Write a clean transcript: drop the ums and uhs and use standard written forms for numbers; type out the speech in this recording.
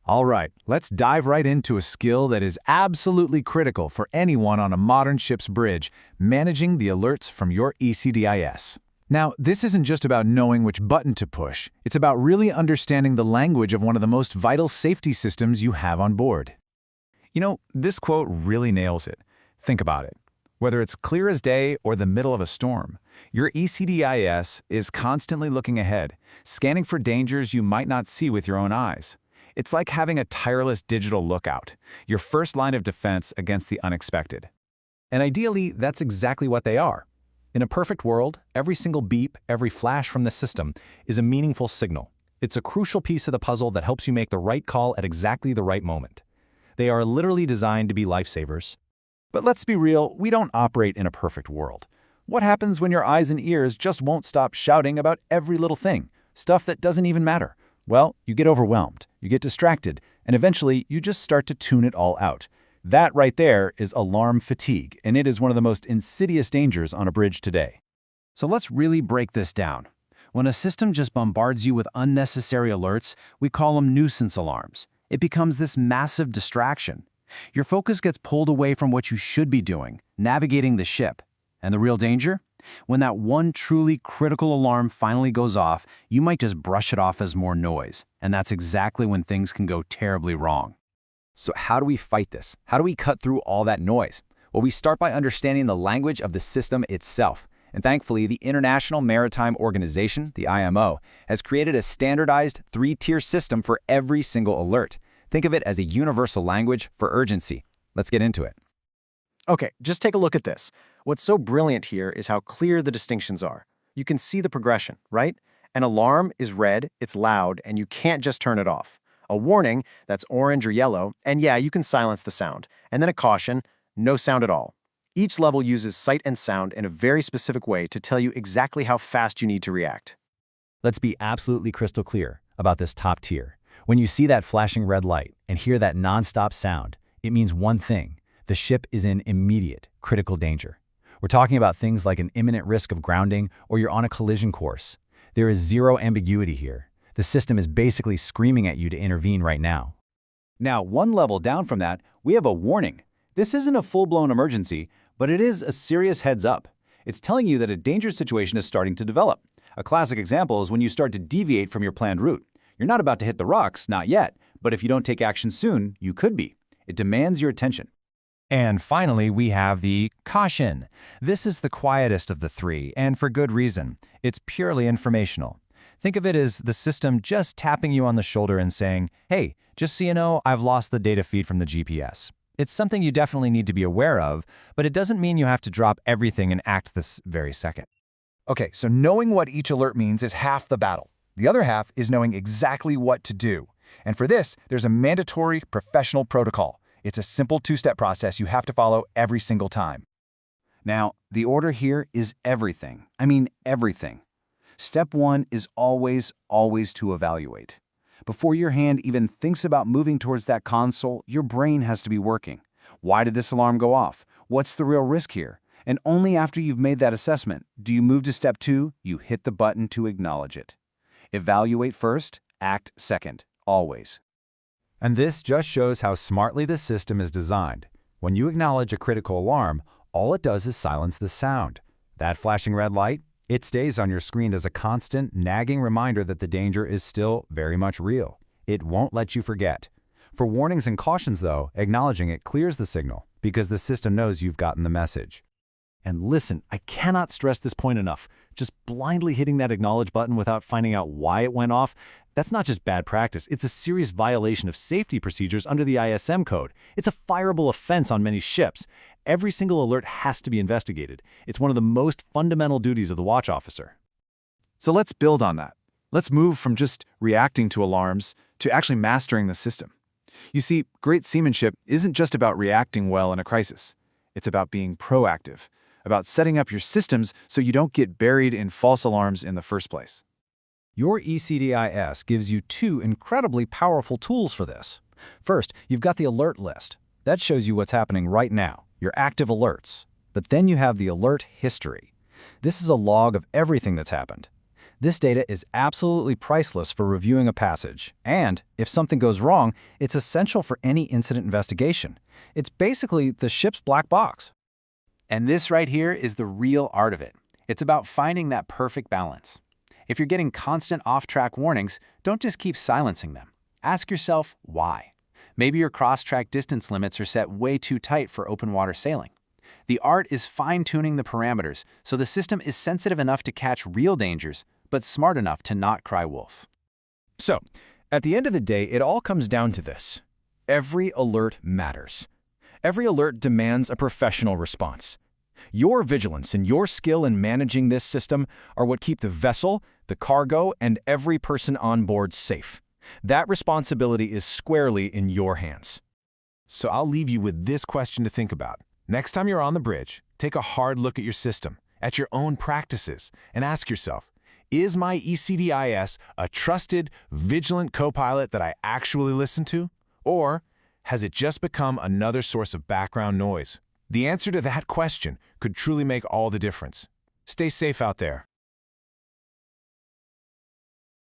All right, let's dive right into a skill that is absolutely critical for anyone on a modern ship's bridge, managing the alerts from your ECDIS. Now, this isn't just about knowing which button to push. It's about really understanding the language of one of the most vital safety systems you have on board. You know, this quote really nails it. Think about it. Whether it's clear as day or the middle of a storm, your ECDIS is constantly looking ahead, scanning for dangers you might not see with your own eyes. It's like having a tireless digital lookout, your first line of defense against the unexpected. And ideally, that's exactly what they are. In a perfect world, every single beep, every flash from the system is a meaningful signal. It's a crucial piece of the puzzle that helps you make the right call at exactly the right moment. They are literally designed to be lifesavers. But let's be real, we don't operate in a perfect world. What happens when your eyes and ears just won't stop shouting about every little thing, stuff that doesn't even matter? Well, you get overwhelmed, you get distracted, and eventually you just start to tune it all out. That right there is alarm fatigue, and it is one of the most insidious dangers on a bridge today. So let's really break this down. When a system just bombards you with unnecessary alerts, we call them nuisance alarms. It becomes this massive distraction. Your focus gets pulled away from what you should be doing, navigating the ship. And the real danger? When that one truly critical alarm finally goes off, you might just brush it off as more noise, and that's exactly when things can go terribly wrong. So how do we fight this? How do we cut through all that noise? Well, we start by understanding the language of the system itself. And thankfully, the International Maritime Organization, the IMO, has created a standardized 3-tier system for every single alert. Think of it as a universal language for urgency. Let's get into it. Okay, just take a look at this. What's so brilliant here is how clear the distinctions are. You can see the progression, right? An alarm is red, it's loud, and you can't just turn it off. A warning, that's orange or yellow, and yeah, you can silence the sound. And then a caution, no sound at all. Each level uses sight and sound in a very specific way to tell you exactly how fast you need to react. Let's be absolutely crystal clear about this top tier. When you see that flashing red light and hear that nonstop sound, it means one thing. The ship is in immediate, critical danger. We're talking about things like an imminent risk of grounding or you're on a collision course. There is zero ambiguity here. The system is basically screaming at you to intervene right now. Now, one level down from that, we have a warning. This isn't a full-blown emergency, but it is a serious heads up. It's telling you that a dangerous situation is starting to develop. A classic example is when you start to deviate from your planned route. You're not about to hit the rocks, not yet, but if you don't take action soon, you could be. It demands your attention. And finally, we have the caution. This is the quietest of the three, and for good reason. It's purely informational. Think of it as the system just tapping you on the shoulder and saying, hey, just so you know, I've lost the data feed from the GPS. It's something you definitely need to be aware of, but it doesn't mean you have to drop everything and act this very second. Okay, so knowing what each alert means is half the battle. The other half is knowing exactly what to do. And for this, there's a mandatory professional protocol. It's a simple 2-step process you have to follow every single time. Now, the order here is everything. I mean everything. Step 1 is always to evaluate. Before your hand even thinks about moving towards that console, your brain has to be working. Why did this alarm go off? What's the real risk here? And only after you've made that assessment do you move to step 2, you hit the button to acknowledge it. Evaluate first, act second, always. And this just shows how smartly the system is designed. When you acknowledge a critical alarm, all it does is silence the sound. That flashing red light, it stays on your screen as a constant, nagging reminder that the danger is still very much real. It won't let you forget. For warnings and cautions, though, acknowledging it clears the signal because the system knows you've gotten the message. And listen, I cannot stress this point enough. Just blindly hitting that acknowledge button without finding out why it went off, that's not just bad practice, it's a serious violation of safety procedures under the ISM code. It's a fireable offense on many ships. Every single alert has to be investigated. It's one of the most fundamental duties of the watch officer. So let's build on that. Let's move from just reacting to alarms to actually mastering the system. You see, great seamanship isn't just about reacting well in a crisis. It's about being proactive, about setting up your systems so you don't get buried in false alarms in the first place. Your ECDIS gives you 2 incredibly powerful tools for this. First, you've got the alert list. That shows you what's happening right now, your active alerts. But then you have the alert history. This is a log of everything that's happened. This data is absolutely priceless for reviewing a passage, and if something goes wrong, it's essential for any incident investigation. It's basically the ship's black box. And this right here is the real art of it. It's about finding that perfect balance. If you're getting constant off-track warnings, don't just keep silencing them. Ask yourself why. Maybe your cross-track distance limits are set way too tight for open water sailing. The art is fine-tuning the parameters so the system is sensitive enough to catch real dangers, but smart enough to not cry wolf. So, at the end of the day, it all comes down to this. Every alert matters. Every alert demands a professional response. Your vigilance and your skill in managing this system are what keep the vessel, the cargo, and every person on board safe. That responsibility is squarely in your hands. So I'll leave you with this question to think about. Next time you're on the bridge, take a hard look at your system, at your own practices, and ask yourself, is my ECDIS a trusted, vigilant co-pilot that I actually listen to? Or has it just become another source of background noise? The answer to that question could truly make all the difference. Stay safe out there.